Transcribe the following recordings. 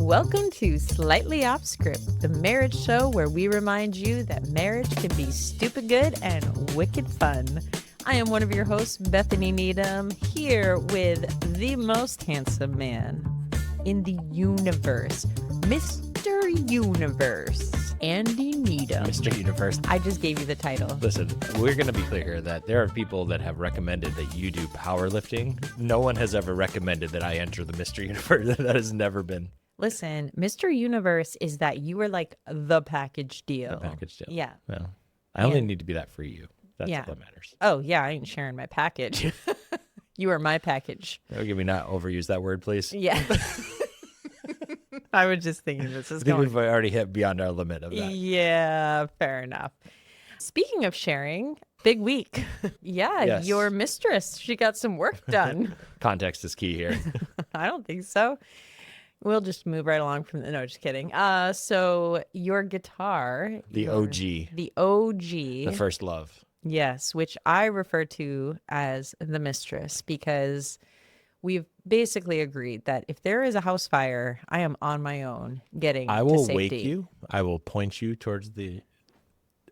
Welcome to Slightly Off Script, the marriage show where we remind you that marriage can be stupid good and wicked fun. I am one of your hosts, Bethany Needham, here with the most handsome man in the universe, Mr. Universe, Andy Needham. Mr. Universe. I just gave you the title. Listen, we're going to be clear here that there are people that have recommended that you do powerlifting. No one has ever recommended that I enter the Mr. Universe. That has never been. Listen, Mr. Universe is that you are like the package deal. The package deal. Yeah. Well, I only need to be that for you. That's all that matters. Oh, yeah, I ain't sharing my package. You are my package. Can we not overuse that word, please? Yeah. I was just thinking this is I think going. we've already hit beyond our limit of that. Yeah, fair enough. Speaking of sharing, big week. Yeah, Yes. Your mistress, she got some work done. Context is key here. I don't think so. We'll just move right along from the, no, just kidding. So your guitar. The OG. The OG. The first love. Yes, which I refer to as the mistress because we've basically agreed that if there is a house fire, I am on my own getting I will to wake safety. you. I will point you towards the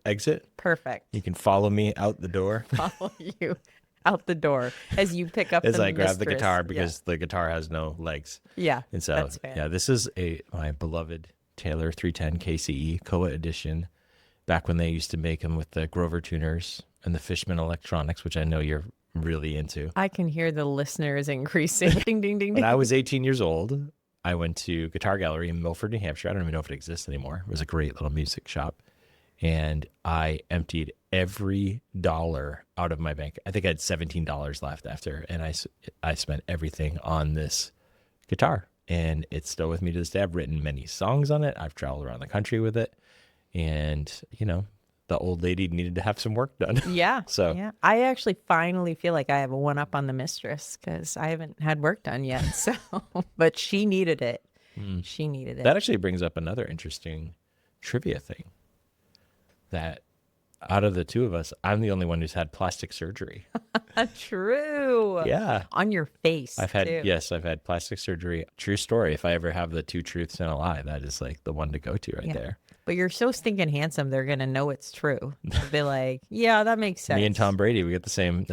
exit. Perfect. You can follow me out the door. Follow you out the door as you pick up As the I grab the mistress. guitar because the guitar has no legs. Yeah, And so, that's fair. yeah, this is my beloved Taylor 310 KCE Koa edition, back when they used to make them with the Grover tuners and the Fishman electronics, which I know you're really into. I can hear the listeners increasing. Ding, ding, ding, When ding. I was 18 years old, I went to Guitar Gallery in Milford, New Hampshire. I don't even know if it exists anymore. It was a great little music shop. And I emptied every dollar out of my bank. I think I had $17 left after. And I spent everything on this guitar. And it's still with me to this day. I've written many songs on it. I've traveled around the country with it. And, you know, the old lady needed to have some work done. Yeah. So yeah. I actually finally feel like I have a one up on the mistress because I haven't had work done yet. So, but she needed it. She needed it. that actually brings up another interesting trivia thing. That out of the two of us, I'm the only one who's had plastic surgery. True. Yeah. On your face. I've had, too. yes, I've had plastic surgery. True story. If I ever have the two truths and a lie, that is like the one to go to right Yeah. there. But you're so stinking handsome, they're going to know it's true. They'll be like, yeah, that makes sense. Me and Tom Brady, we get the same.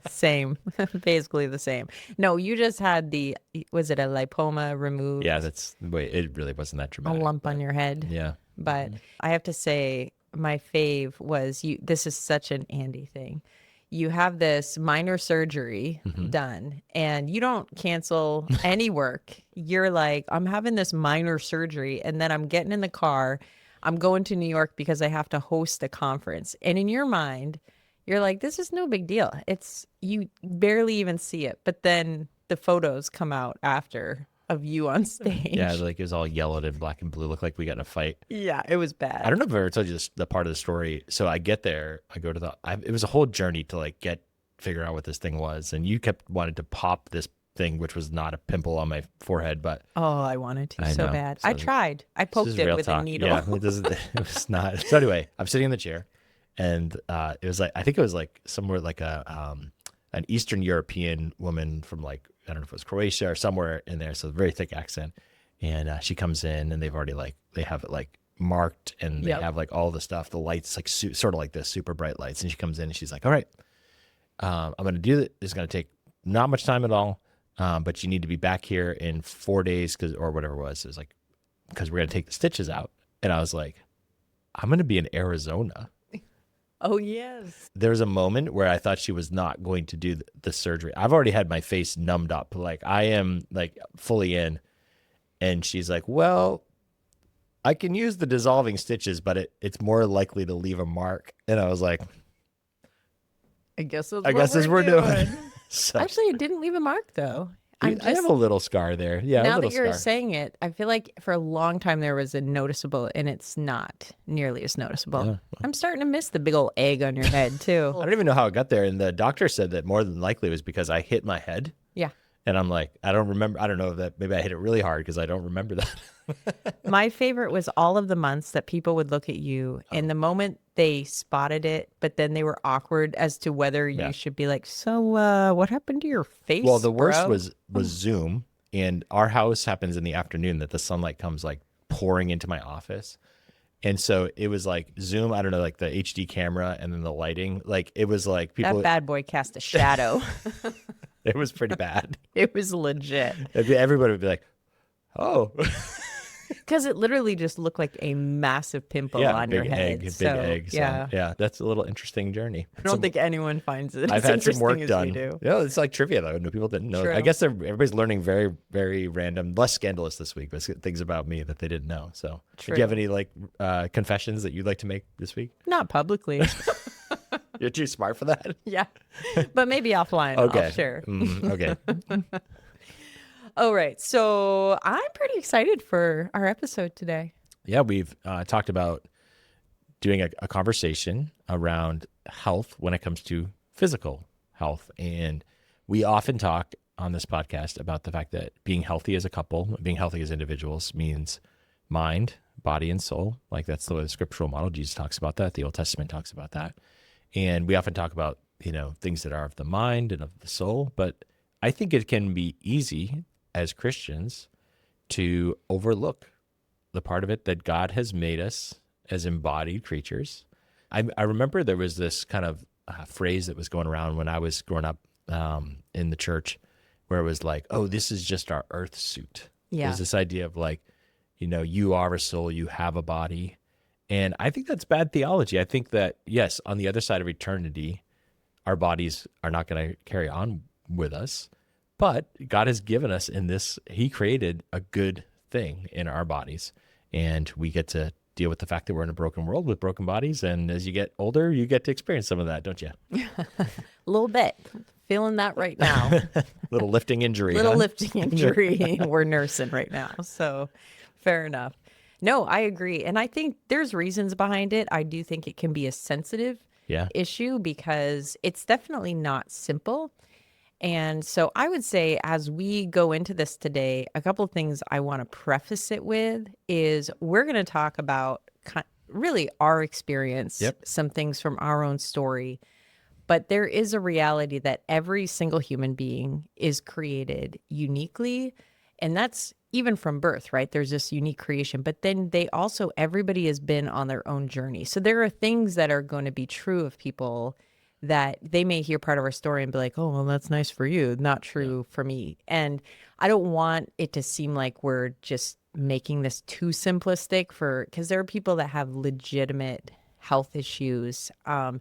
Same. Basically the same. No, you just had was it a lipoma removed? Yeah, it really wasn't that A dramatic. lump on your head. Yeah. But I have to say, my fave was this is such an Andy thing. You have this minor surgery done and you don't cancel any work. You're like, I'm having this minor surgery and then I'm getting in the car. I'm going to New York because I have to host a conference. And in your mind, you're like, this is no big deal. You barely even see it. But then the photos come out after of you on stage. Yeah, like it was all yellowed and black and blue. Looked like we got in a fight. Yeah, it was bad. I don't know if I ever told you the part of the story. So I get there, I go to it was a whole journey to like figure out what this thing was. And you kept wanting to pop this thing, which was not a pimple on my forehead, but Oh, I wanted to I so know. bad. So I tried. I this poked is it real with a talk. needle. Yeah, it was not. So anyway, I'm sitting in the chair and it was like, I think it was like somewhere like an Eastern European woman from like, I don't know if it was Croatia or somewhere in there. So very thick accent. And she comes in and they've already they have it like marked and they have like all the stuff, the lights, like sort of like this super bright lights. And she comes in and she's like, all right, I'm going to do it. It's going to take not much time at all. But you need to be back here in 4 days or whatever it was. It was like, because we're going to take the stitches out. And I was like, I'm going to be in Arizona. Oh, yes. There was a moment where I thought she was not going to do the surgery. I've already had my face numbed up. Like I am like fully in. And she's like, well, I can use the dissolving stitches, but it's more likely to leave a mark. And I was like, I guess I guess that's what we're doing. So Actually, it didn't leave a mark, though. I have a little scar there. Yeah, a now little that you're scar. saying it, I feel like for a long time there was a noticeable, and it's not nearly as noticeable. Yeah. I'm starting to miss the big old egg on your head, too. I don't even know how it got there. And the doctor said that more than likely it was because I hit my head. Yeah. And I'm like, I don't remember. I don't know that maybe I hit it really hard because I don't remember that. My favorite was all of the months that people would look at you and the moment they spotted it, but then they were awkward as to whether you should be like, so what happened to your face? Well, the worst bro?" was Zoom. And our house happens in the afternoon that the sunlight comes like pouring into my office. And so it was like Zoom, I don't know, like the HD camera and then the lighting. Like it was like people, That bad boy cast a shadow. it was pretty bad. It was legit. Everybody would be like, oh. Because it literally just looked like a massive pimple Yeah, on big your head. egg, So, big egg. So, yeah. yeah, that's a little interesting journey. I don't think anyone finds it I've as had some work interesting as we done. do. Yeah, it's like trivia though. No, people didn't know. True. I guess everybody's learning very, very random, less scandalous this week, but things about me that they didn't know. So, do you have any like confessions that you'd like to make this week? Not publicly. You're too smart for that. Yeah. But maybe offline. Okay. I'll share. Okay. All right. So I'm pretty excited for our episode today. Yeah, we've talked about doing a conversation around health when it comes to physical health. And we often talk on this podcast about the fact that being healthy as a couple, being healthy as individuals means mind, body, and soul. Like that's the scriptural model. Jesus talks about that. The Old Testament talks about that. And we often talk about, things that are of the mind and of the soul. But I think it can be easy as Christians to overlook the part of it that God has made us as embodied creatures. I remember there was this kind of phrase that was going around when I was growing up in the church where it was like, oh, this is just our earth suit. Yeah. There's this idea of like, you are a soul, you have a body. And I think that's bad theology. I think that, yes, on the other side of eternity, our bodies are not going to carry on with us. But God has given us he created a good thing in our bodies. And we get to deal with the fact that we're in a broken world with broken bodies. And as you get older, you get to experience some of that, don't you? A little bit. Feeling that right now. Little lifting injury. Lifting injury we're nursing right now. So fair enough. No, I agree. And I think there's reasons behind it. I do think it can be a sensitive issue because it's definitely not simple. And so I would say as we go into this today, a couple of things I want to preface it with is we're going to talk about really our experience, some things from our own story. But there is a reality that every single human being is created uniquely. And that's even from birth, right? There's this unique creation. But then everybody has been on their own journey. So there are things that are going to be true of people that they may hear part of our story and be like, oh, well, that's nice for you. Not true for me. And I don't want it to seem like we're just making this too simplistic because there are people that have legitimate health issues and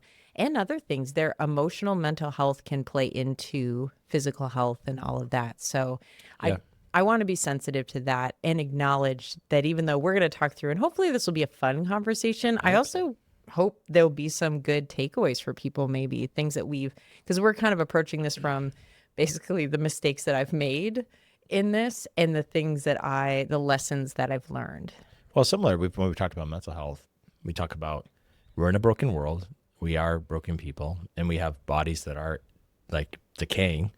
other things. Their emotional, mental health can play into physical health and all of that. So I want to be sensitive to that and acknowledge that even though we're going to talk through, and hopefully this will be a fun conversation, I also hope there'll be some good takeaways for people, maybe things that because we're kind of approaching this from basically the mistakes that I've made in this and the lessons that I've learned. Well, similar, when we talked about mental health, we talk about we're in a broken world. We are broken people and we have bodies that are like decaying.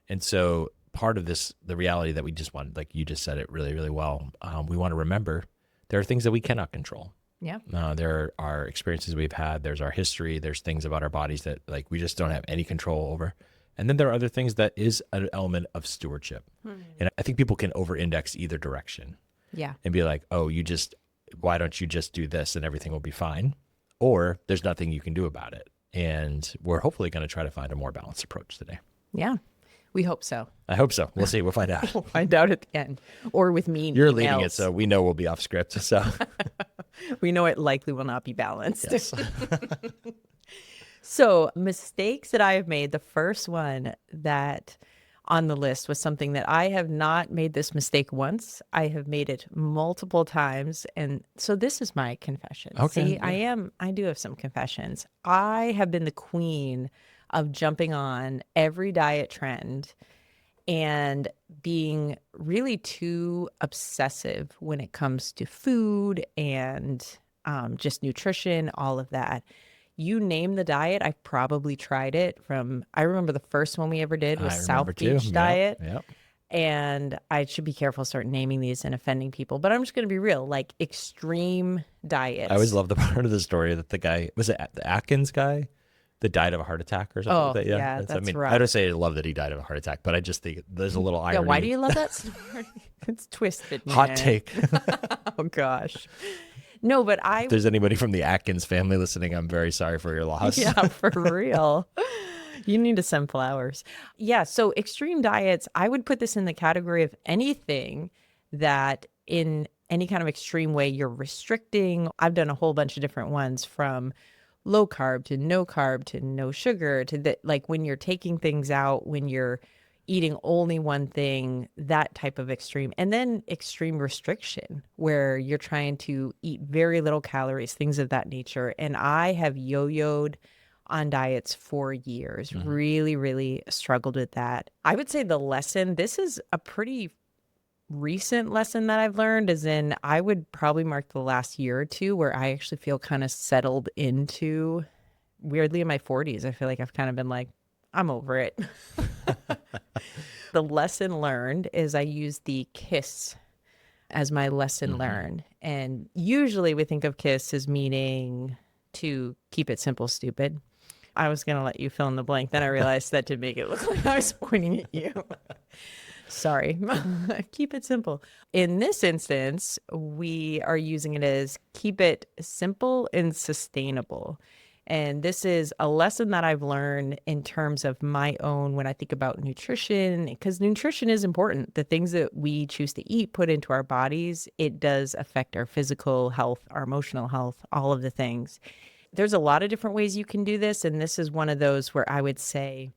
And so part of this, the reality that we just want, like you just said it really, really well. We want to remember there are things that we cannot control. Yeah. There are experiences we've had. There's our history. There's things about our bodies that like we just don't have any control over. And then there are other things that is an element of stewardship. And I think people can over-index either direction. Yeah. And be like, oh, why don't you just do this and everything will be fine? Or there's nothing you can do about it. And we're hopefully going to try to find a more balanced approach today. Yeah. We hope so. I hope so. We'll see. We'll find out. We'll find out at the end. Or with me. You're leading it, so we know we'll be off script. So we know it likely will not be balanced. Yes. So mistakes that I have made, the first one that on the list was something that I have not made this mistake once. I have made it multiple times. And so this is my confession. Okay. See, I do have some confessions. I have been the queen of jumping on every diet trend and being really too obsessive when it comes to food and just nutrition, all of that. You name the diet, I've probably tried it I remember the first one we ever did was South Beach diet. Yep. And I should be careful start naming these and offending people, but I'm just going to be real, like extreme diets. I always love the part of the story that the guy, was it the Atkins guy? the died of a heart attack or something Oh, like that. Yeah. yeah, I that's mean, rough. I don't say I love that he died of a heart attack, but I just think there's a little Yeah, irony. why do you love that story? It's twisted, man. Hot take. Oh gosh. No, but If there's anybody from the Atkins family listening, I'm very sorry for your loss. yeah, for real. You need to send flowers. Yeah, so extreme diets, I would put this in the category of anything that in any kind of extreme way you're restricting. I've done a whole bunch of different ones, from low carb to no sugar to the, like when you're taking things out, when you're eating only one thing, that type of extreme. And then extreme restriction, where you're trying to eat very little calories, things of that nature. And I have yo-yoed on diets for years, really, really struggled with that. I would say the lesson, this is a pretty recent lesson that I've learned, is in, I would probably mark the last year or two where I actually feel kind of settled into, weirdly, in my 40s. I feel like I've kind of been like, I'm over it. The lesson learned is I use the KISS as my lesson learned. And usually we think of KISS as meaning to keep it simple, stupid. I was going to let you fill in the blank. Then I realized that did make it look like I was pointing at you. Sorry. Keep it simple. In this instance, we are using it as keep it simple and sustainable. And this is a lesson that I've learned in terms of my own, when I think about nutrition, because nutrition is important. The things that we choose to eat, put into our bodies, it does affect our physical health, our emotional health, all of the things. There's a lot of different ways you can do this. And this is one of those where I would say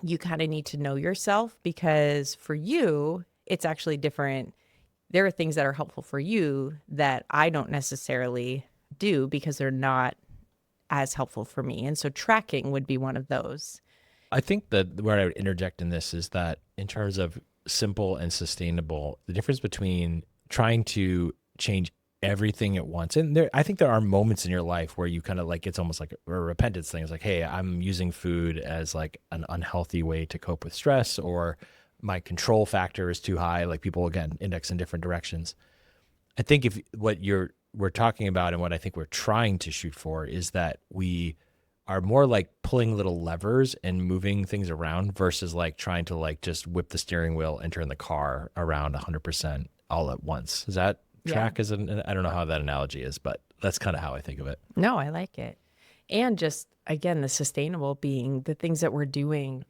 you kind of need to know yourself, because for you, it's actually different. There are things that are helpful for you that I don't necessarily do because they're not as helpful for me. And so tracking would be one of those. I think that where I would interject in this is that in terms of simple and sustainable, the difference between trying to change everything at once. And I think there are moments in your life where you kind of like, it's almost like a repentance thing. It's like, hey, I'm using food as like an unhealthy way to cope with stress, or my control factor is too high. Like people, again, index in different directions. I think if what we're talking about and what I think we're trying to shoot for is that we are more like pulling little levers and moving things around versus like trying to like just whip the steering wheel and turn the car around 100% all at once. Does that track? I don't know how that analogy is, but that's kind of how I think of it. No, I like it. And just, again, the sustainable being the things that we're doing,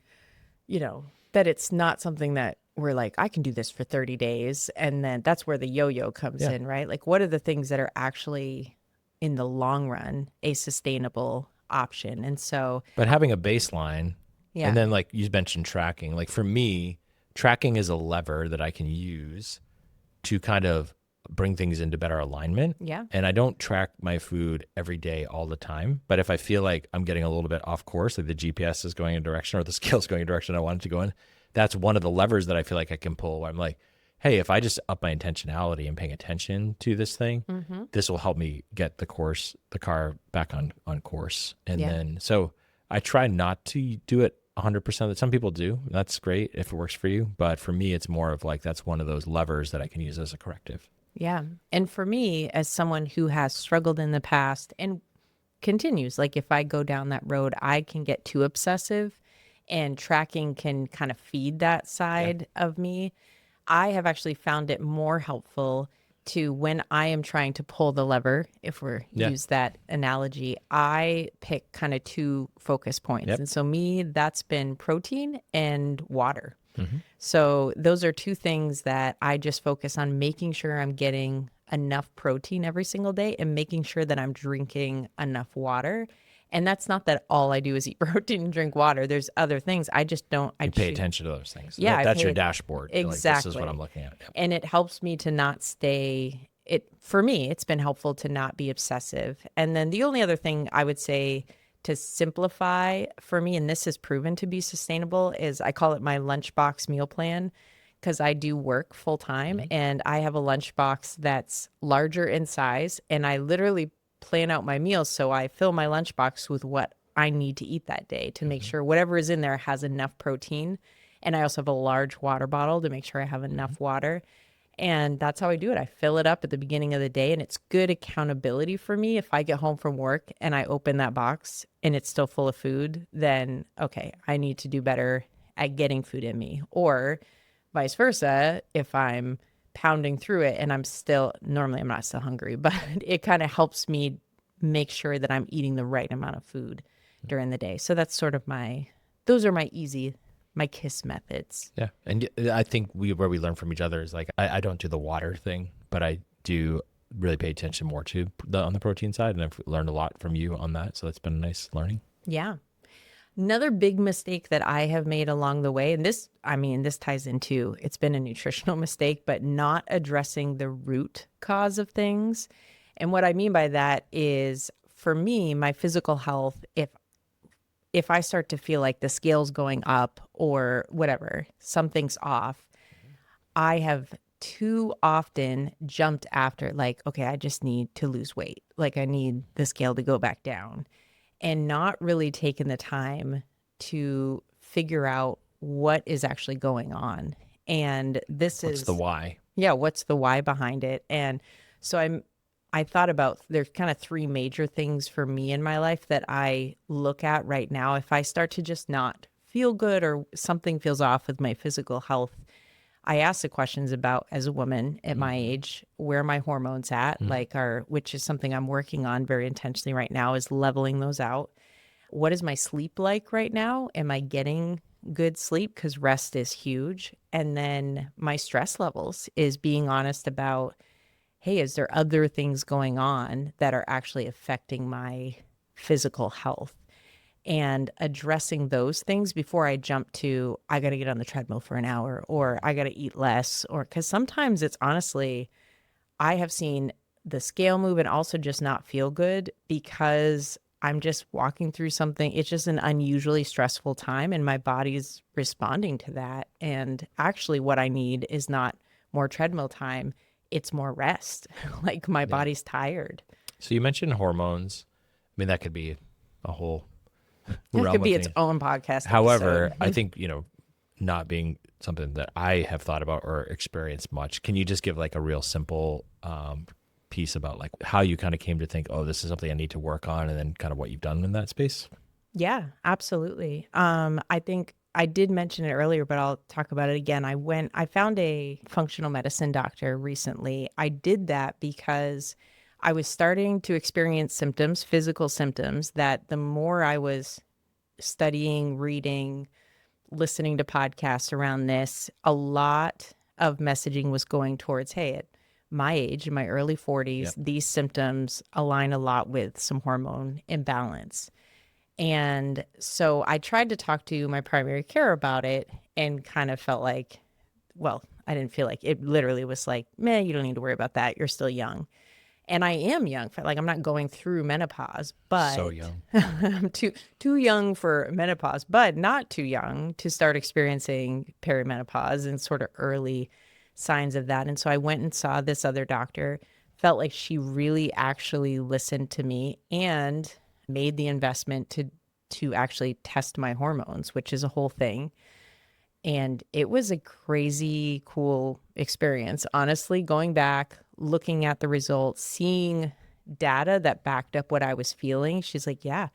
that it's not something that we're like, I can do this for 30 days. And then that's where the yo-yo comes in, right? Like, what are the things that are actually in the long run a sustainable option? And so, but having a baseline, and then like you mentioned tracking, like for me, tracking is a lever that I can use to kind of bring things into better alignment. Yeah. And I don't track my food every day all the time. But if I feel like I'm getting a little bit off course, like the GPS is going in a direction or the scale's going in a direction I want it to go in, that's one of the levers that I feel like I can pull, where I'm like, hey, if I just up my intentionality and paying attention to this thing, this will help me get the car back on course. And then, so I try not to do it 100% that some people do. That's great if it works for you. But for me, it's more of like, that's one of those levers that I can use as a corrective. Yeah. And for me, as someone who has struggled in the past and continues, like if I go down that road, I can get too obsessive, and tracking can kind of feed that side of me. I have actually found it more helpful to, when I am trying to pull the lever, if we're use that analogy, I pick kind of two focus points. And so me, that's been protein and water. So those are two things that I just focus on, making sure I'm getting enough protein every single day and making sure that I'm drinking enough water. And that's not that all I do is eat protein and drink water. There's other things. I just don't. I pay attention to those things. Yeah, that's your dashboard. Exactly. Like, this is what I'm looking at. Yep. And it helps me to not stay. For me, it's been helpful to not be obsessive. And then the only other thing I would say to simplify for me, and this has proven to be sustainable, is I call it my lunchbox meal plan, because I do work full time and I have a lunchbox that's larger in size, and I literally plan out my meals. So I fill my lunchbox with what I need to eat that day to make sure whatever is in there has enough protein. And I also have a large water bottle to make sure I have enough water. And that's how I do it. I fill it up at the beginning of the day, and it's good accountability for me. If I get home from work and I open that box and it's still full of food, then okay, I need to do better at getting food in me. Or vice versa, if I'm pounding through it and normally I'm not still hungry, but it kind of helps me make sure that I'm eating the right amount of food during the day. So that's sort of those are my KISS methods. Yeah. And I think where we learn from each other is like, I don't do the water thing, but I do really pay attention more to on the protein side. And I've learned a lot from you on that. So it's been a nice learning. Yeah. Another big mistake that I have made along the way, and this ties into, it's been a nutritional mistake, but not addressing the root cause of things. And what I mean by that is, for me, my physical health, if I start to feel like the scale's going up or whatever, something's off, I have too often jumped after, like, okay, I just need to lose weight. Like, I need the scale to go back down, and not really taken the time to figure out what is actually going on. And What's the why? Yeah, what's the why behind it? And so I thought about, there's kind of three major things for me in my life that I look at right now. If I start to just not feel good or something feels off with my physical health, I ask the questions about, as a woman at my age, where are my hormones at, which is something I'm working on very intentionally right now, is leveling those out. What is my sleep like right now? Am I getting good sleep? Because rest is huge. And then my stress levels, is being honest about, hey, is there other things going on that are actually affecting my physical health? And addressing those things before I jump to, I got to get on the treadmill for an hour, or I got to eat less, or because sometimes it's honestly, I have seen the scale move and also just not feel good because I'm just walking through something. It's just an unusually stressful time and my body's responding to that. And actually what I need is not more treadmill time. It's more rest. Like, my body's tired. So you mentioned hormones. I mean, that could be a whole It could be its own podcast. However, episode. I think, not being something that I have thought about or experienced much, can you just give like a real simple piece about like how you kind of came to think, oh, this is something I need to work on, and then kind of what you've done in that space? Yeah, absolutely. I think I did mention it earlier, but I'll talk about it again. I found a functional medicine doctor recently. I did that because I was starting to experience symptoms, physical symptoms, that the more I was studying, reading, listening to podcasts around this, a lot of messaging was going towards, hey, at my age, in my early 40s, these symptoms align a lot with some hormone imbalance. And so I tried to talk to my primary care about it, and kind of felt like, well, I didn't feel like it. Literally was like, man, you don't need to worry about that. You're still young. And I am young. Like, I'm not going through menopause, but So young. I'm too young for menopause, but not too young to start experiencing perimenopause and sort of early signs of that. And so I went and saw this other doctor, felt like she really actually listened to me and made the investment to actually test my hormones, which is a whole thing. And it was a crazy cool experience. Honestly, going back, looking at the results, seeing data that backed up what I was feeling, she's like, yeah,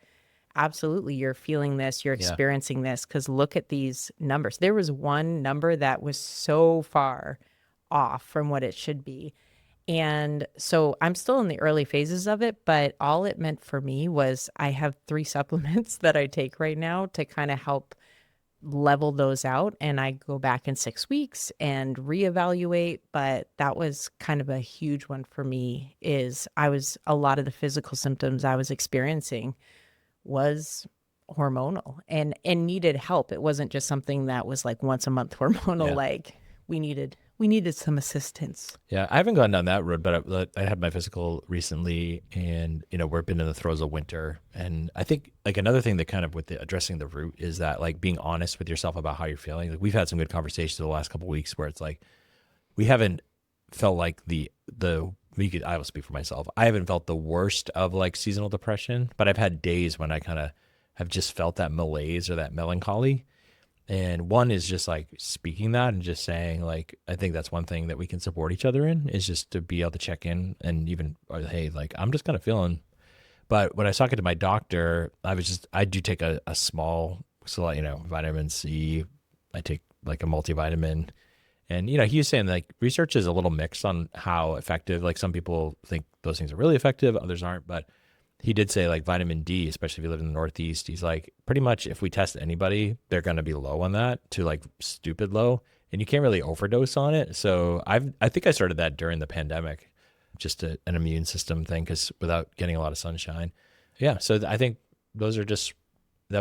absolutely. You're feeling this, you're experiencing this, because look at these numbers. There was one number that was so far off from what it should be. And so I'm still in the early phases of it, but all it meant for me was I have 3 supplements that I take right now to kind of help level those out, and I go back in 6 weeks and reevaluate. But that was kind of a huge one for me, is a lot of the physical symptoms I was experiencing was hormonal and needed help. It wasn't just something that was like once a month hormonal. Like, we needed some assistance. Yeah, I haven't gone down that road, but I had my physical recently, and we've been in the throes of winter. And I think like another thing that kind of with addressing the root is that like being honest with yourself about how you're feeling. Like, we've had some good conversations the last couple of weeks where it's like we haven't felt like I will speak for myself. I haven't felt the worst of like seasonal depression, but I've had days when I kind of have just felt that malaise or that melancholy. And one is just like speaking that and just saying like, I think that's one thing that we can support each other in, is just to be able to check in and even, hey, like I'm just kind of feeling. But when I was talking to my doctor, I do take a small, so like, vitamin C. I take like a multivitamin. And, he was saying like research is a little mixed on how effective, like some people think those things are really effective, others aren't. But he did say like vitamin D, especially if you live in the Northeast, he's like, pretty much if we test anybody, they're going to be low on that, to like stupid low. And you can't really overdose on it. So I think I started that during the pandemic, just an immune system thing, because without getting a lot of sunshine. Yeah. So I think that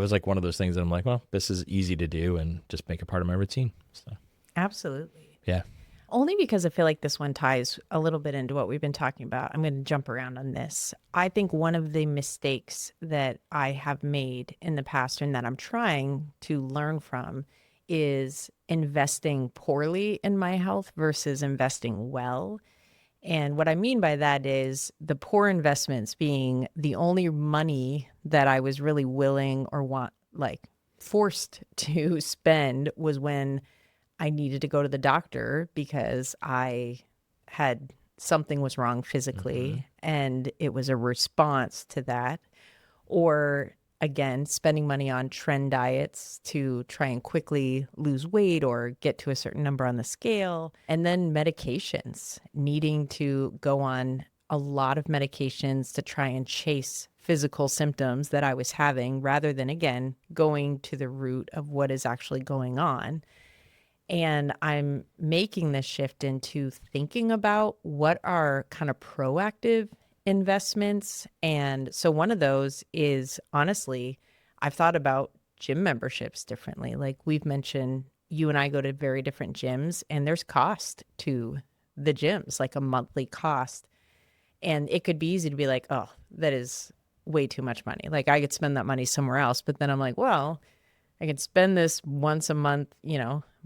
was like one of those things that I'm like, well, this is easy to do and just make it part of my routine. So Absolutely. yeah. Only because I feel like this one ties a little bit into what we've been talking about. I'm going to jump around on this. I think one of the mistakes that I have made in the past and that I'm trying to learn from is investing poorly in my health versus investing well. And what I mean by that is the poor investments being the only money that I was really willing or forced to spend was when I needed to go to the doctor because I had something was wrong physically and it was a response to that. Or again, spending money on trend diets to try and quickly lose weight or get to a certain number on the scale. And then medications, needing to go on a lot of medications to try and chase physical symptoms that I was having rather than, again, going to the root of what is actually going on. And I'm making this shift into thinking about what are kind of proactive investments. And so one of those is, honestly, I've thought about gym memberships differently. Like we've mentioned, you and I go to very different gyms, and there's cost to the gyms, like a monthly cost. And it could be easy to be like, oh, that is way too much money. Like I could spend that money somewhere else. But then I'm like, well, I could spend this once a month,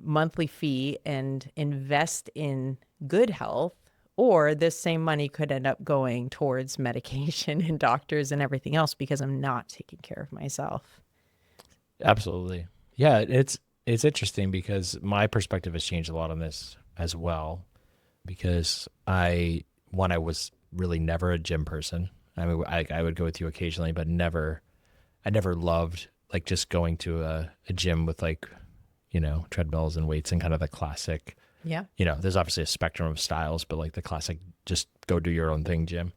monthly fee and invest in good health, or this same money could end up going towards medication and doctors and everything else because I'm not taking care of myself. Absolutely. Yeah. It's interesting because my perspective has changed a lot on this as well, because I was really never a gym person. I mean, I would go with you occasionally, but I never loved like just going to a gym with like, treadmills and weights and kind of the classic, Yeah. There's obviously a spectrum of styles, but like the classic, just go do your own thing gym.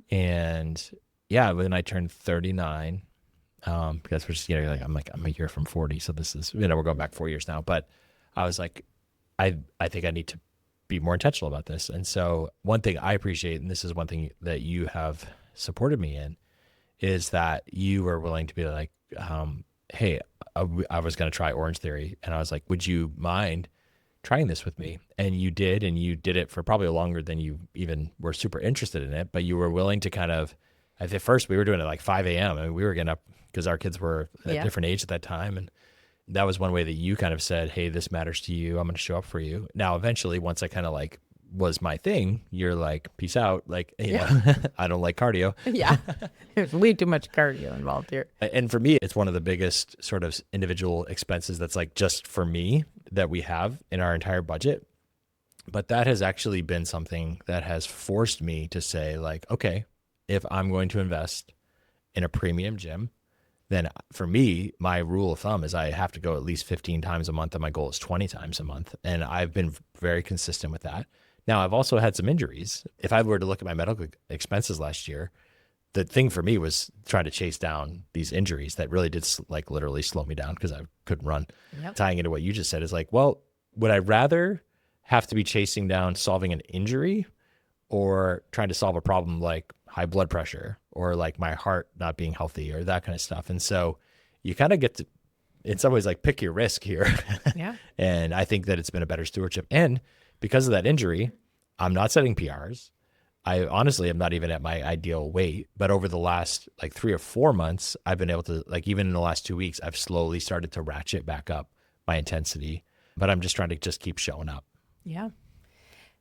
And yeah, when I turned 39, because we're just, like, I'm a year from 40. So this is, we're going back 4 years now, but I was like, I think I need to be more intentional about this. And so one thing I appreciate, and this is one thing that you have supported me in, is that you were willing to be like, hey, I was going to try Orange Theory. And I was like, would you mind trying this with me? And you did it for probably longer than you even were super interested in it, but you were willing to kind of, at first we were doing it like 5 a.m. I mean, we were getting up because our kids were at a different age at that time. And that was one way that you kind of said, hey, this matters to you. I'm going to show up for you. Now, eventually, once I kind of like was my thing, you're like, peace out. Like, I don't like cardio. Yeah. There's way too much cardio involved here. And for me, it's one of the biggest sort of individual expenses that's like just for me that we have in our entire budget. But that has actually been something that has forced me to say like, okay, if I'm going to invest in a premium gym, then for me, my rule of thumb is I have to go at least 15 times a month, and my goal is 20 times a month. And I've been very consistent with that. Now, I've also had some injuries. If I were to look at my medical expenses last year, the thing for me was trying to chase down these injuries that really did like literally slow me down because I couldn't run. Yep. Tying into what you just said is like, well, would I rather have to be chasing down solving an injury or trying to solve a problem like high blood pressure or like my heart not being healthy or that kind of stuff? And so you kind of get to, in some ways, like pick your risk here. Yeah. And I think that it's been a better stewardship. And because of that injury, I'm not setting PRs. I honestly am not even at my ideal weight, but over the last like 3 or 4 months, I've been able to, like, even in the last 2 weeks, I've slowly started to ratchet back up my intensity, but I'm just trying to just keep showing up. Yeah.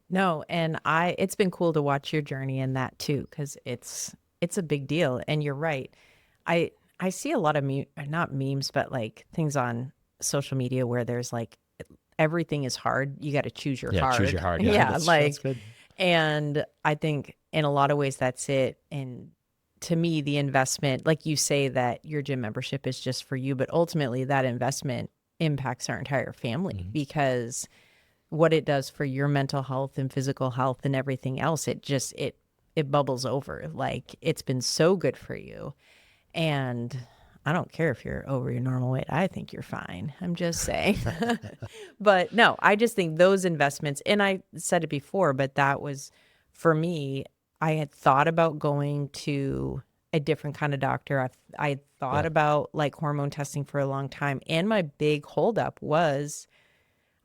No, and it's been cool to watch your journey in that too, because it's a big deal. And you're right. I see a lot of not memes, but like things on social media where there's like everything is hard. You got to choose your Yeah, hard. choose your hard. Yeah, Yeah, that's like, good. and I think in a lot of ways that's it. And to me, the investment, like you say that your gym membership is just for you, but ultimately that investment impacts our entire family because what it does for your mental health and physical health and everything else, it bubbles over. Like it's been so good for you. And I don't care if you're over your normal weight. I think you're fine. I'm just saying. But no, I just think those investments, and I said it before, but that was for me, I had thought about going to a different kind of doctor. I had thought Yeah. about like hormone testing for a long time. And my big holdup was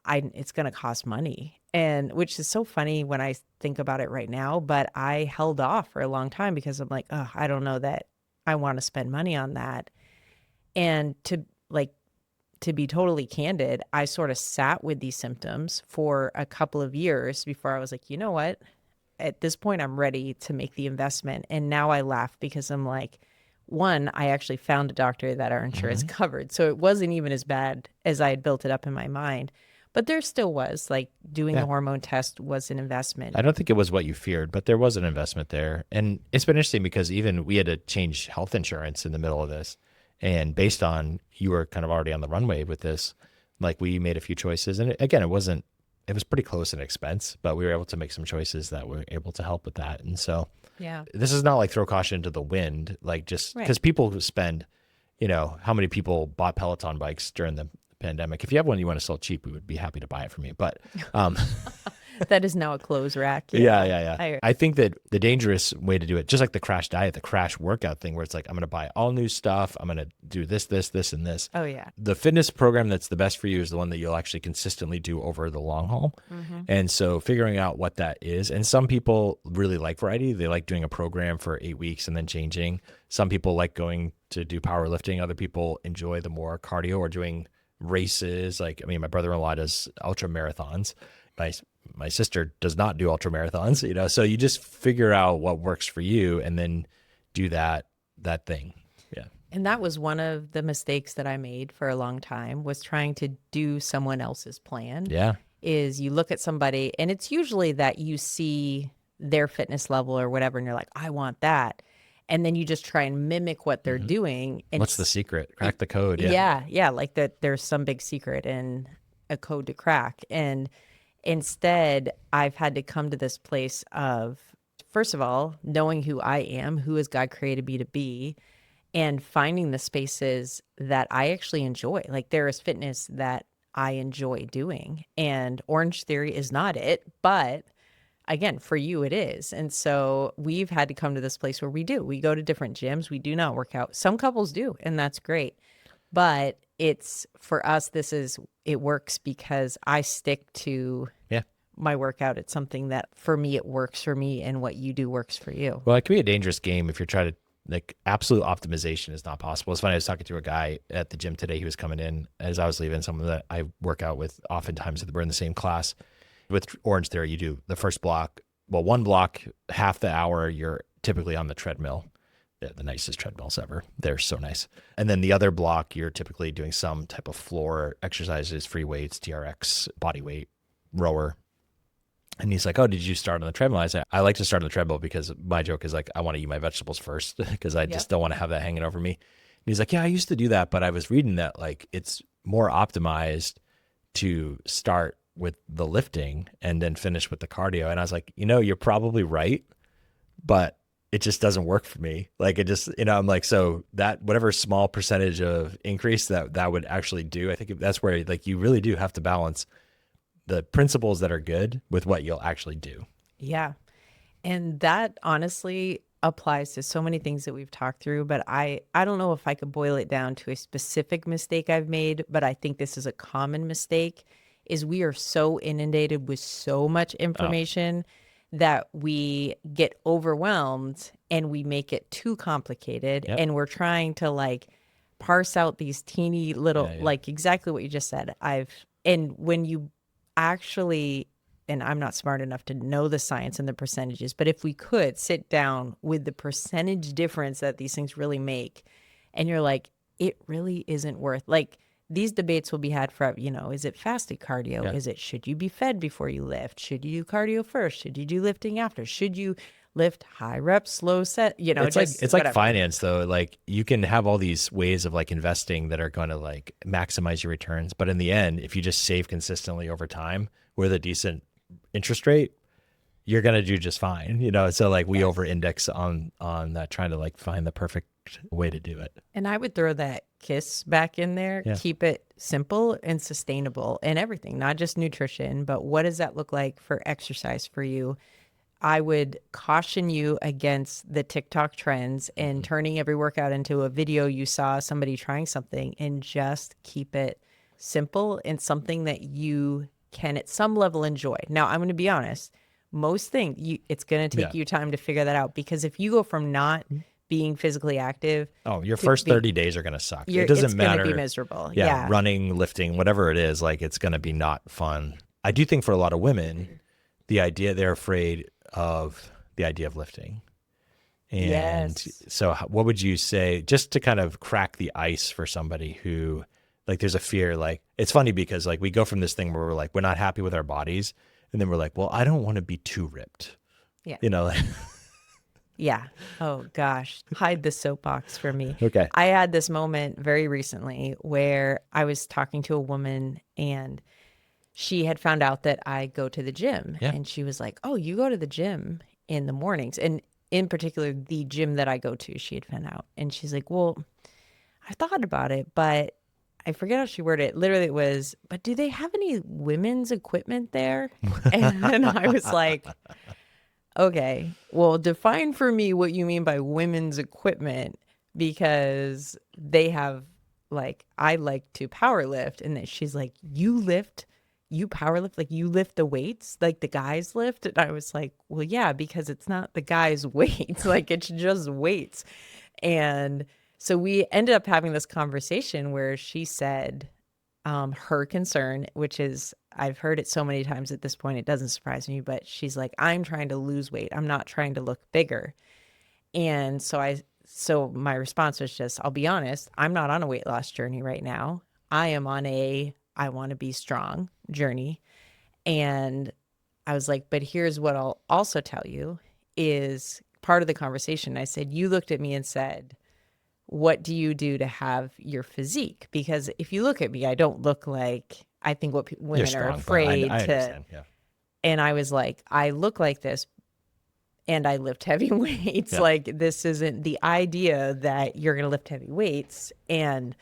it's going to cost money. And which is so funny when I think about it right now, but I held off for a long time because I'm like, oh, I don't know that I want to spend money on that. And to be totally candid, I sort of sat with these symptoms for a couple of years before I was like, you know what? At this point, I'm ready to make the investment. And now I laugh because I'm like, one, I actually found a doctor that our insurance covered. So it wasn't even as bad as I had built it up in my mind. But there still was like doing the Yeah. hormone test was an investment. I don't think it was what you feared, but there was an investment there. And it's been interesting because even we had to change health insurance in the middle of this. And based on you were kind of already on the runway with this, like we made a few choices. And again, it was pretty close in expense, but we were able to make some choices that were able to help with that. And so Yeah. this is not like throw caution into the wind, like just because Right. people who spend, how many people bought Peloton bikes during the pandemic? If you have one you want to sell cheap, we would be happy to buy it from you. But That is now a clothes rack. yeah. I think that the dangerous way to do it, just like the crash diet, the crash workout thing, where it's like, I'm going to buy all new stuff. I'm going to do this, and this. Oh, yeah. The fitness program that's the best for you is the one that you'll actually consistently do over the long haul. And so figuring out what that is. And some people really like variety. They like doing a program for 8 weeks and then changing. Some people like going to do powerlifting. Other people enjoy the more cardio or doing races. Like, I mean, my brother-in-law does ultra marathons. My sister does not do ultra marathons, so you just figure out what works for you and then do that thing. Yeah. And that was one of the mistakes that I made for a long time was trying to do someone else's plan. Yeah. Is you look at somebody and it's usually that you see their fitness level or whatever and you're like, I want that. And then you just try and mimic what they're doing. And What's the secret? Crack the code. yeah, like that there's some big secret and a code to crack. And instead, I've had to come to this place of, first of all, knowing who I am, who has God created me to be, and finding the spaces that I actually enjoy. Like there is fitness that I enjoy doing, and Orange Theory is not it, but again, for you it is. And so we've had to come to this place where we go to different gyms. We do not work out. Some couples do, and that's great. But it's for us, it works because I stick to my workout. It's something that for me, it works for me, and what you do works for you. Well, it can be a dangerous game if you're trying to, like, absolute optimization is not possible. It's funny. I was talking to a guy at the gym today. He was coming in as I was leaving, someone that I work out with oftentimes. We're in the same class. With Orange Theory, you do the first block. Well, one block, half the hour, you're typically on the treadmill. The nicest treadmills ever. They're so nice. And then the other block, you're typically doing some type of floor exercises, free weights, TRX, body weight, rower. And he's like, oh, did you start on the treadmill? I said, I like to start on the treadmill because my joke is like, I want to eat my vegetables first because I just don't want to have that hanging over me. And he's like, yeah, I used to do that, but I was reading that like it's more optimized to start with the lifting and then finish with the cardio. And I was like, you're probably right, but it just doesn't work for me. Like it just, I'm like, so that whatever small percentage of increase that would actually do, I think that's where like you really do have to balance the principles that are good with what you'll actually do. Yeah. And that honestly applies to so many things that we've talked through, but I don't know if I could boil it down to a specific mistake I've made, but I think this is a common mistake is we are so inundated with so much information that we get overwhelmed and we make it too complicated. Yep. And we're trying to like parse out these teeny little, like exactly what you just said. And when you actually, and I'm not smart enough to know the science and the percentages, but if we could sit down with the percentage difference that these things really make, and you're like, it really isn't worth, like these debates will be had forever. You know, is it fasted cardio? Yeah. Is it, should you be fed before you lift? Should you do cardio first? Should you do lifting after? Should you lift high reps, slow set? You know, It's just it's like whatever. finance though. Like you can have all these ways of like investing that are going to like maximize your returns, but in the end, if you just save consistently over time with a decent interest rate, you're going to do just fine. You know, so like we over index on that, trying to like find the perfect way to do it. And I would throw that KISS back in there. Yeah. Keep it simple and sustainable in everything, not just nutrition, but what does that look like for exercise for you? I would caution you against the TikTok trends and turning every workout into a video you saw somebody trying something, and just keep it simple and something that you can at some level enjoy. Now, I'm going to be honest. Most things, it's going to take you time to figure that out, because if you go from not being physically active, your first 30 days are going to suck. It doesn't matter. It's going to be miserable. Yeah, running, lifting, whatever it is, like it's going to be not fun. I do think for a lot of women, they're afraid of the idea of lifting. And so what would you say, just to kind of crack the ice for somebody who, like, there's a fear, like, it's funny because like we go from this thing where we're like, we're not happy with our bodies. And then we're like, well, I don't want to be too ripped. Yeah. You know, like, yeah. Oh gosh. Hide the soapbox for me. Okay. I had this moment very recently where I was talking to a woman, and she had found out that I go to the gym. Yeah. And she was like, oh, you go to the gym in the mornings. And in particular, the gym that I go to, she had found out. And she's like, well, I thought about it, but I forget how she worded it. Literally, it was, but do they have any women's equipment there? And I was like, okay, well, define for me what you mean by women's equipment, because they have, like, I like to power lift. And then she's like, you power lift, like you lift the weights like the guys lift? And I was like, well, yeah, because it's not the guys' weights, like it's just weights. And so we ended up having this conversation where she said her concern, which is, I've heard it so many times at this point, it doesn't surprise me, but she's like, I'm trying to lose weight. I'm not trying to look bigger. And so my response was just, I'll be honest, I'm not on a weight loss journey right now. I am on I want to be strong journey. And I was like, but here's what I'll also tell you is part of the conversation. I said, you looked at me and said, what do you do to have your physique? Because if you look at me, I don't look like, I think what women strong, are afraid I to. understand, yeah. And I was like, I look like this and I lift heavy weights. Yeah. Like, this isn't the idea that you're going to lift heavy weights and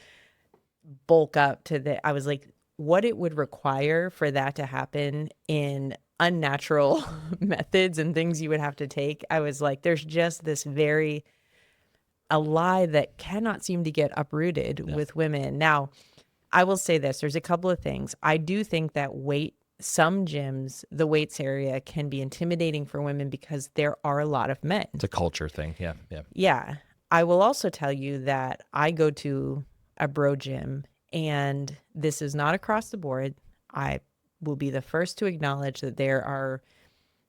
bulk up to the, I was like, what it would require for that to happen in unnatural methods and things you would have to take. I was like, there's just this a lie that cannot seem to get uprooted with women. Now, I will say this, there's a couple of things. I do think that some gyms, the weights area can be intimidating for women because there are a lot of men. It's a culture thing. Yeah. Yeah. Yeah. I will also tell you that I go to a bro gym, and this is not across the board. I will be the first to acknowledge that there are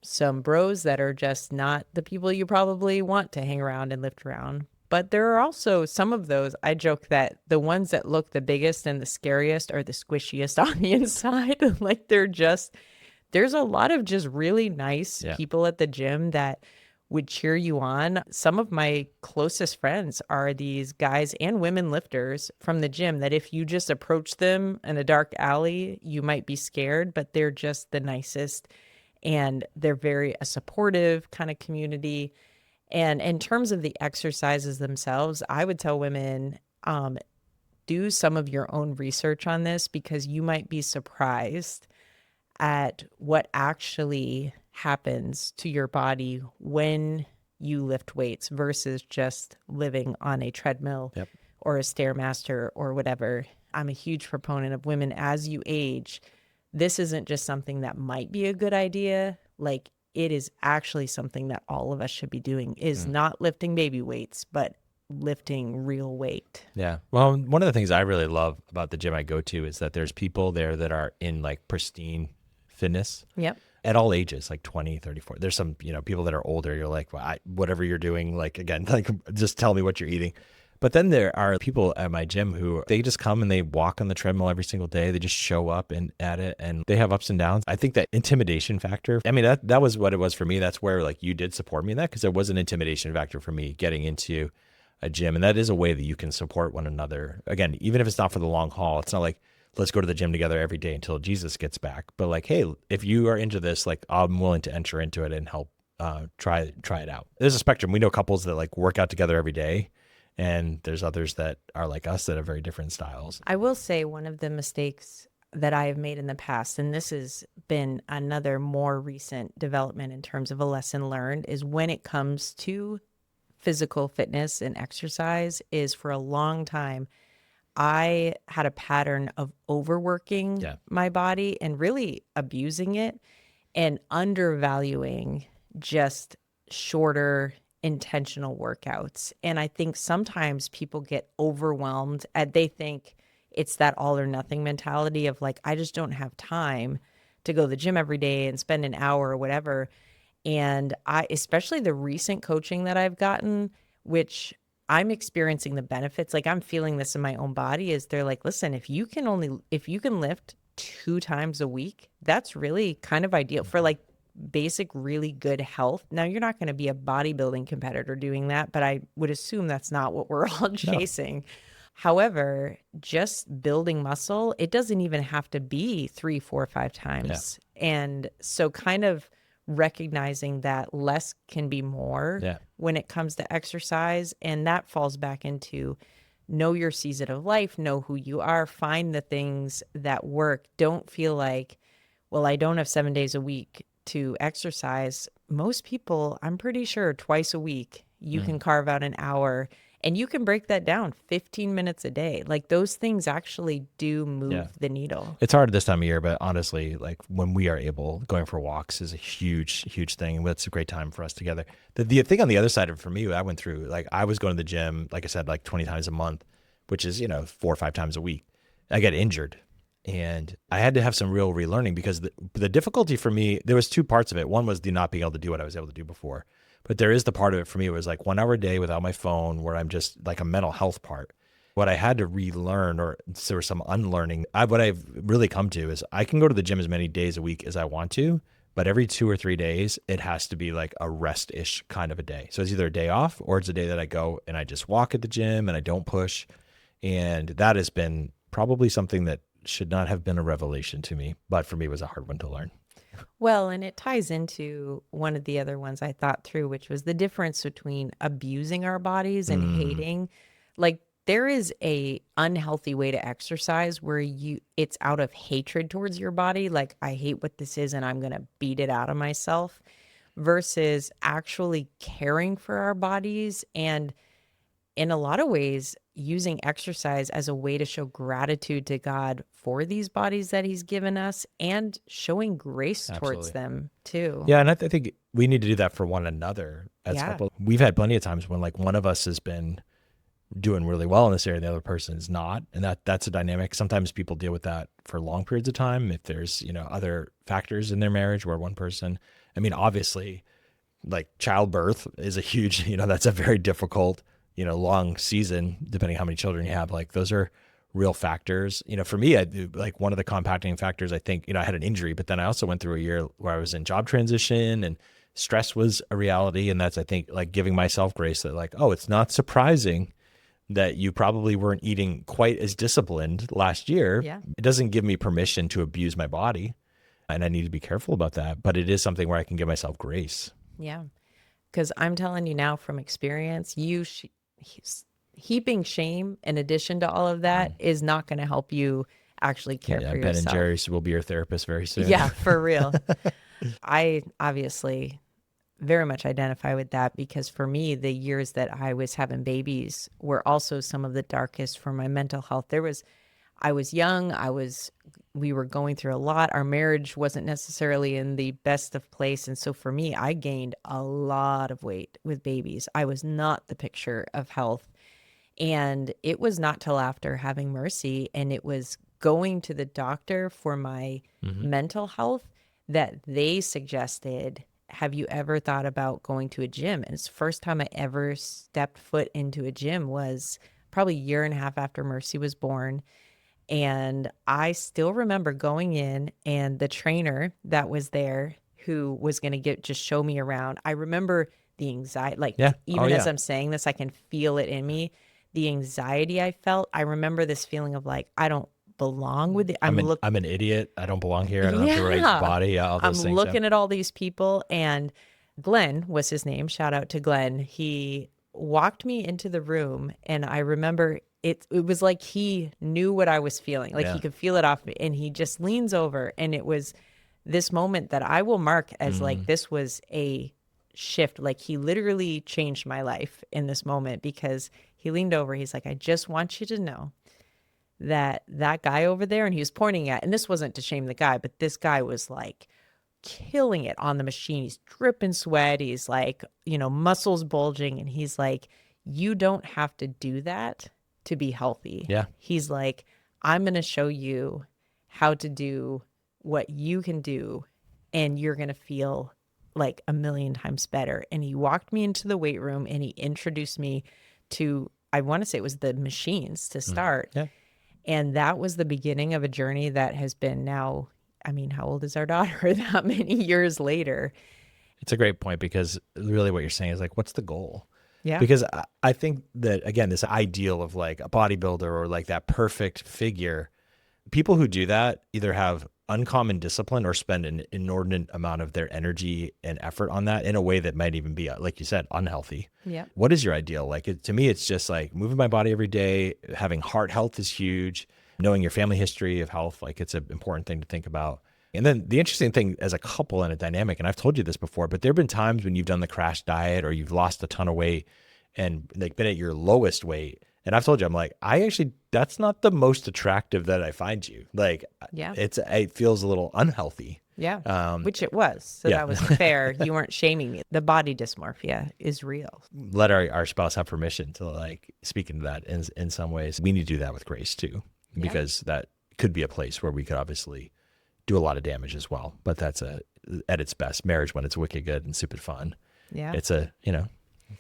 some bros that are just not the people you probably want to hang around and lift around. But there are also some of those, I joke that the ones that look the biggest and the scariest are the squishiest on the inside. Like, there's a lot of just really nice people at the gym that would cheer you on. Some of my closest friends are these guys and women lifters from the gym that if you just approach them in a dark alley, you might be scared, but they're just the nicest. And they're very a supportive kind of community. And in terms of the exercises themselves, I would tell women, do some of your own research on this, because you might be surprised at what actually happens to your body when you lift weights versus just living on a treadmill or a Stairmaster or whatever. I'm a huge proponent of women as you age. This isn't just something that might be a good idea. Like, it is actually something that all of us should be doing, is not lifting baby weights, but lifting real weight. Yeah. Well, one of the things I really love about the gym I go to is that there's people there that are in like pristine fitness. Yep. At all ages, like 20, 34. There's some, people that are older. You're like, well, whatever you're doing, like, again, like, just tell me what you're eating. But then there are people at my gym who they just come and they walk on the treadmill every single day. They just show up and at it, and they have ups and downs. I think that intimidation factor, I mean, that was what it was for me. That's where like you did support me in that, because there was an intimidation factor for me getting into a gym. And that is a way that you can support one another. Again, even if it's not for the long haul, it's not like, let's go to the gym together every day until Jesus gets back. But like, hey, if you are into this, like I'm willing to enter into it and help try it out. There's a spectrum. We know couples that like work out together every day, and there's others that are like us that have very different styles. I will say one of the mistakes that I have made in the past, and this has been another more recent development in terms of a lesson learned, is when it comes to physical fitness and exercise, is for a long time, I had a pattern of overworking my body and really abusing it and undervaluing just shorter intentional workouts. And I think sometimes people get overwhelmed and they think it's that all or nothing mentality of like, I just don't have time to go to the gym every day and spend an hour or whatever. And especially the recent coaching that I've gotten, which I'm experiencing the benefits, like I'm feeling this in my own body, is they're like, listen, if you can lift 2 times a week, that's really kind of ideal for like basic, really good health. Now, you're not going to be a bodybuilding competitor doing that, but I would assume that's not what we're all chasing. No. However, just building muscle, it doesn't even have to be 3, 4, 5 times. Yeah. And so kind of recognizing that less can be more when it comes to exercise. And that falls back into know your season of life, know who you are, find the things that work. Don't feel like, well, I don't have 7 days a week to exercise. Most people, I'm pretty sure twice a week, you can carve out an hour, and you can break that down 15 minutes a day. Like those things actually do move the needle. It's hard this time of year, but honestly, like when we are able, going for walks is a huge, huge thing. And that's a great time for us together. The thing on the other side of it for me, I went through, like I was going to the gym, like I said, like 20 times a month, which is, 4 or 5 times a week. I got injured. And I had to have some real relearning, because the difficulty for me, there was 2 parts of it. One was the not being able to do what I was able to do before. But there is the part of it for me, it was like 1 hour a day without my phone, where I'm just like a mental health part. What I had to relearn, or there was some unlearning, what I've really come to is I can go to the gym as many days a week as I want to, but every 2 or 3 days, it has to be like a rest-ish kind of a day. So it's either a day off, or it's a day that I go and I just walk at the gym and I don't push. And that has been probably something that should not have been a revelation to me, but for me was a hard one to learn. Well, and it ties into one of the other ones I thought through, which was the difference between abusing our bodies and hating. Like there is a unhealthy way to exercise where it's out of hatred towards your body. Like I hate what this is and I'm going to beat it out of myself, versus actually caring for our bodies and in a lot of ways using exercise as a way to show gratitude to God for these bodies that he's given us and showing grace towards them too. Yeah. And I think we need to do that for one another as a couple. We've had plenty of times when like one of us has been doing really well in this area and the other person is not. And that's a dynamic. Sometimes people deal with that for long periods of time. If there's, other factors in their marriage where one person, I mean, obviously like childbirth is a huge, that's a very difficult, long season, depending how many children you have. Like those are real factors. For me, like one of the compounding factors, I think, I had an injury, but then I also went through a year where I was in job transition and stress was a reality. And that's, I think, like giving myself grace that like, oh, it's not surprising that you probably weren't eating quite as disciplined last year. Yeah. It doesn't give me permission to abuse my body. And I need to be careful about that. But it is something where I can give myself grace. Yeah. Because I'm telling you now from experience, heaping shame in addition to all of that is not going to help you actually care for Ben yourself. And Jerry will be your therapist very soon. Yeah, for real. I obviously very much identify with that, because for me, the years that I was having babies were also some of the darkest for my mental health. I was young. We were going through a lot. Our marriage wasn't necessarily in the best of place. And so for me, I gained a lot of weight with babies. I was not the picture of health. And it was not till after having Mercy and it was going to the doctor for my mental health that they suggested have you ever thought about going to a gym? And it's the first time I ever stepped foot into a gym was probably a year and a half after Mercy was born. And I still remember going in, and the trainer that was there who was going to just show me around. I remember the anxiety, like Yeah. Oh even as yeah. I'm saying this, I can feel it in me. The anxiety I felt. I remember this feeling of like, I don't belong with it. I'm an idiot. I don't belong here. I don't have the right Yeah. body. Yeah, all I'm those things. Yeah. looking at all these people, and Glenn was his name. Shout out to Glenn. He walked me into the room, and I remember it was like he knew what I was feeling. Like Yeah. he could feel it off me, and he just leans over, and it was this moment that I will mark as like this was a shift. Like he literally changed my life in this moment, because he leaned over. He's like, I just want you to know that guy over there, and he was pointing at, and this wasn't to shame the guy, but this guy was like killing it on the machine. He's dripping sweat. He's like, muscles bulging. And he's like, you don't have to do that to be healthy. Yeah. He's like, I'm going to show you how to do what you can do, and you're going to feel like a million times better. And he walked me into the weight room, and he introduced me to, I want to say it was the machines to start. Yeah. And that was the beginning of a journey that has been now, I mean, how old is our daughter? That many years later. It's a great point, because really what you're saying is like, what's the goal? Yeah. Because I think that, again, this ideal of like a bodybuilder or like that perfect figure, people who do that either have uncommon discipline or spend an inordinate amount of their energy and effort on that in a way that might even be, like you said, unhealthy. Yeah. What is your ideal? Like, to me, it's just like moving my body every day. Having heart health is huge. Knowing your family history of health, like it's an important thing to think about. And then the interesting thing as a couple and a dynamic, and I've told you this before, but there have been times when you've done the crash diet or you've lost a ton of weight and like been at your lowest weight. And I've told you, I'm like, that's not the most attractive that I find you. Like, Yeah. it feels a little unhealthy. Yeah. Which it was. So yeah. that was fair. You weren't shaming me. The body dysmorphia is real. Let our spouse have permission to like speak into that in some ways. We need to do that with grace too, because that could be a place where we could obviously do a lot of damage as well. But that's at its best, marriage when it's wicked good and super fun. Yeah. It's a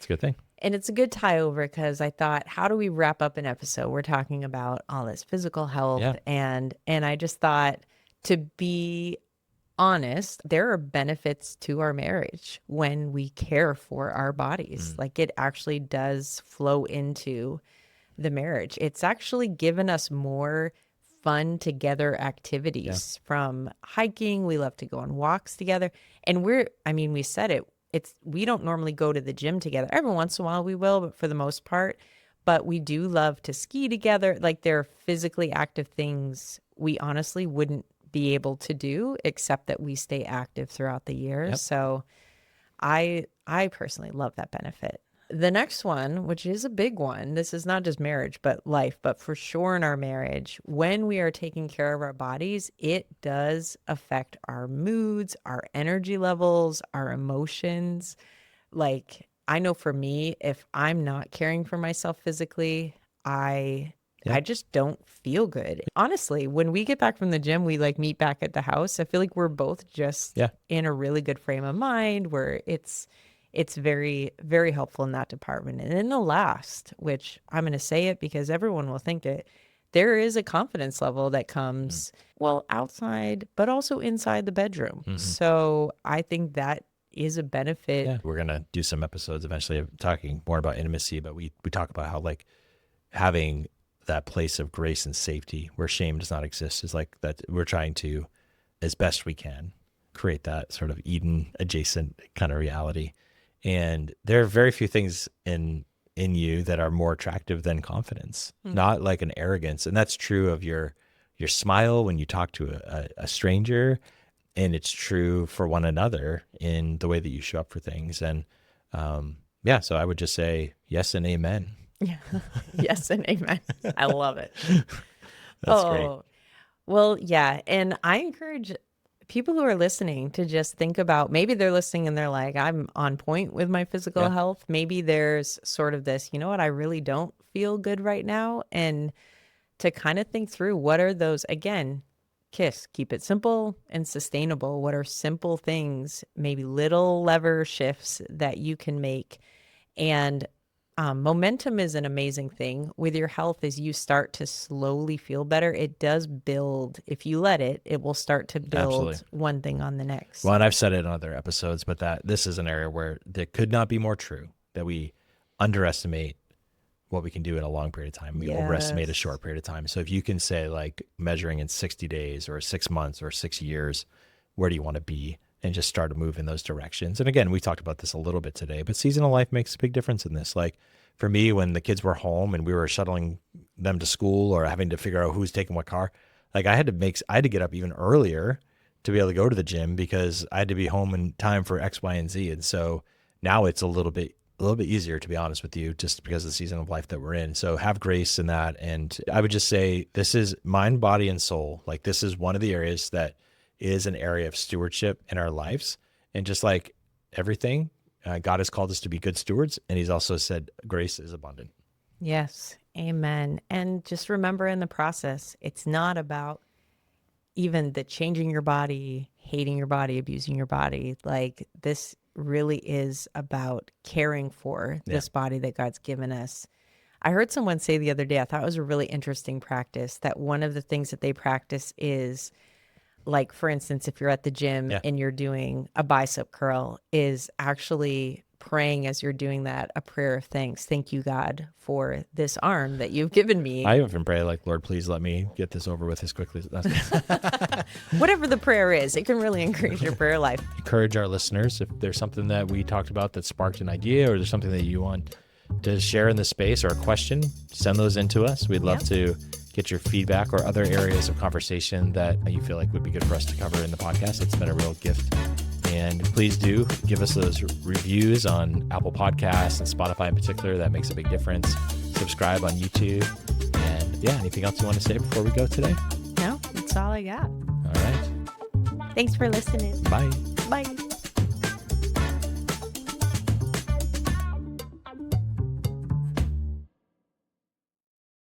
good thing. And it's a good tie over, because I thought, how do we wrap up an episode? We're talking about all this physical health. Yeah. And I just thought, to be honest, there are benefits to our marriage when we care for our bodies. Like it actually does flow into the marriage. It's actually given us more fun together activities, from hiking. We love to go on walks together. And we said it, we don't normally go to the gym together. Every once in a while we will, but for the most part, but we do love to ski together. Like there are physically active things we honestly wouldn't be able to do, except that we stay active throughout the year. Yep. So I personally love that benefit. The next one, which is a big one, this is not just marriage, but life, but for sure in our marriage, when we are taking care of our bodies, it does affect our moods, our energy levels, our emotions. Like, I know for me, if I'm not caring for myself physically, I just don't feel good. Honestly, when we get back from the gym, we like meet back at the house. I feel like we're both just in a really good frame of mind, where it's very, very helpful in that department. And then the last, which I'm going to say it because everyone will think it, there is a confidence level that comes, well, outside, but also inside the bedroom. So I think that is a benefit. Yeah. We're going to do some episodes eventually of talking more about intimacy, but we talk about how like having that place of grace and safety where shame does not exist is like that. We're trying to, as best we can, create that sort of Eden adjacent kind of reality. And there are very few things in you that are more attractive than confidence, not like an arrogance. And that's true of your smile when you talk to a stranger, and it's true for one another in the way that you show up for things. And so I would just say yes and amen. Yeah. Yes and amen. I love it. That's great. Well, yeah. And I encourage people who are listening to just think about, maybe they're listening and they're like, I'm on point with my physical health. Maybe there's sort of this, you know what, I really don't feel good right now. And to kind of think through, what are those, again, KISS, keep it simple and sustainable. What are simple things, maybe little lever shifts that you can make? And momentum is an amazing thing with your health. As you start to slowly feel better, it does build. If you let it, it will start to build Absolutely. one thing on the next. Well, and I've said it in other episodes, but that this is an area where that could not be more true, that we underestimate what we can do in a long period of time. We overestimate a short period of time. So if you can say like measuring in 60 days or 6 months or 6 years, where do you want to be? And just start to move in those directions. And again, we talked about this a little bit today, but seasonal life makes a big difference in this. Like for me, when the kids were home and we were shuttling them to school or having to figure out who's taking what car, like I had to get up even earlier to be able to go to the gym because I had to be home in time for X, Y, and Z. And so now it's a little bit easier, to be honest with you, just because of the season of life that we're in. So have grace in that. And I would just say this is mind, body, and soul. Like this is one of the areas that is an area of stewardship in our lives. And just like everything, God has called us to be good stewards. And he's also said grace is abundant. Yes. Amen. And just remember in the process, it's not about even the changing your body, hating your body, abusing your body. Like this really is about caring for this body that God's given us. I heard someone say the other day, I thought it was a really interesting practice, that one of the things that they practice is, like, for instance, if you're at the gym and you're doing a bicep curl, is actually praying as you're doing that a prayer of thanks. Thank you, God, for this arm that you've given me. I often pray like, Lord, please let me get this over with as quickly as Whatever the prayer is, it can really increase your prayer life. Encourage our listeners, if there's something that we talked about that sparked an idea or there's something that you want to share in the space or a question, send those in to us. We'd love to get your feedback or other areas of conversation that you feel like would be good for us to cover in the podcast. It's been a real gift. And please do give us those reviews on Apple Podcasts and Spotify in particular. That makes a big difference. Subscribe on YouTube. And anything else you want to say before we go today? No, that's all I got. All right. Thanks for listening. Bye. Bye.